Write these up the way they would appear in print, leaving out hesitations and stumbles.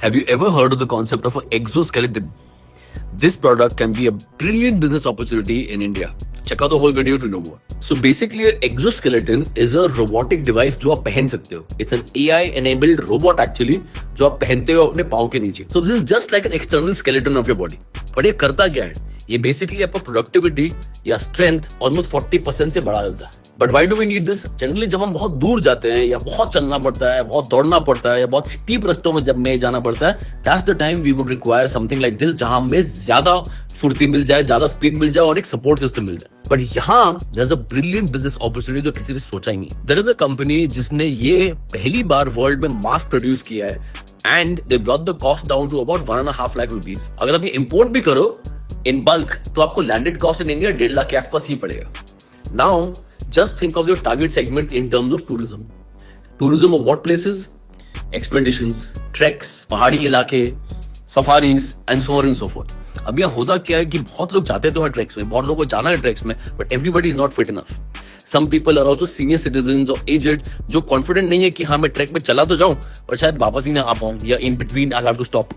Have you ever heard of the concept of an exoskeleton? This product can be a brilliant business opportunity in India. Check out the whole video to know more. So basically, an exoskeleton is a robotic device जो आप पहन सकते हो. It's an AI-enabled robot actually जो आप पहनते हो अपने पाँव के नीचे. So this is just like an external skeleton of your body. पर ये करता क्या है? ये बेसिकली आपका प्रोडक्टिविटी या स्ट्रेंथ ऑलमोस्ट 40% से बढ़ा देता है. But why do we need this? Generally जब हम बहुत दूर जाते हैं या बहुत चलना पड़ता है, बहुत दौड़ना पड़ता है या बहुत स्टीप रास्तों में जब में जाना पड़ता है, that's the time we would require something like this, जहां हमें ज्यादा फुर्ती मिल जाए, ज्यादा स्पीड मिल जाए और एक सपोर्ट सिस्टम मिल जाए. बट यहाँ there is a brilliant business opportunity जो किसी ने सोचा ही नहीं. देयर इज अ कंपनी जिसने ये पहली बार वर्ल्ड में मास प्रोड्यूस किया है and they brought the cost down to about 1.5 lakh rupees. अगर आप ये इंपोर्ट भी करो इन बल्क तो आपको landed cost in India 1.5 lakh के आसपास ही पड़ेगा. Now just think of your target segment in terms of tourism. Tourism of what places? Expeditions, treks, पहाड़ी इलाके, safaris and so on and so forth. अब यहाँ होता क्या है कि बहुत लोग जाते तो है ट्रैक्स में, बहुत लोगों को जाना है ट्रैक्स में, but everybody is not fit enough. Some people are also senior citizens or aged जो confident नहीं है कि हाँ मैं ट्रैक में चला तो जाऊं पर शायद वापस ही ना आ पाऊं या in between I have to stop.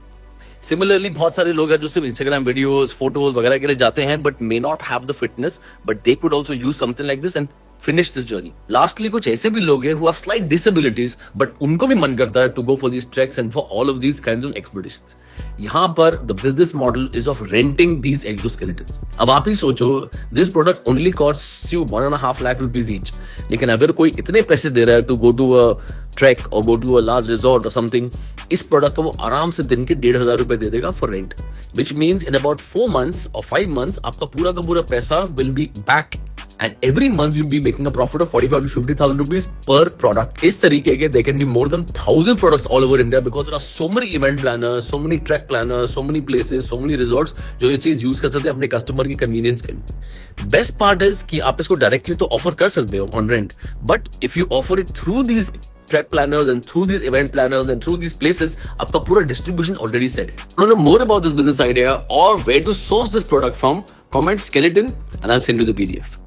Similarly बहुत सारे लोग हैं जो सिर्फ इंस्टाग्राम वीडियोस, फोटोज वगैरह के लिए जाते हैं but may not have the fitness, but they could also use something like this and finish this journey. Lastly कुछ ऐसे भी लोग हैं who have slight disabilities but उनको भी मन करता है to go for these tracks and for all of these kinds of expeditions. यहाँ पर the business model is of renting these exoskeletons. अब आप ही सोचो, this product only cost you 1.5 lakh rupees each. लेकिन अगर कोई इतने पैसे दे रहा है to go to a track और go to a large resort और समथिंग, इस प्रोडक्ट को वो आराम से दिन के 1,500 रुपए दे देगा for rent, which means in about 4 months और 5 months आपका पूरा का पूरा पैसा will be back and every month you'll be making a profit of 45,000 to 50,000 rupees per product. इस तरीके के there can be more than 1,000 products all over India because there are so many event planners, so many trek planners, so many places, so many resorts जो ये चीज use कर सकते हैं अपने कस्टमर की कन्वीनियंस के लिए. बेस्ट पार्ट इज कि आप इसको डायरेक्टली तो ऑफर कर सकते हो on rent, but if you offer it through these track planners and through these event planners and through these places, आपका पूरा डिस्ट्रीब्यूशन ऑलरेडी सेट है. To know more about this business idea or where to source this product from, comment skeleton and I'll send you the PDF.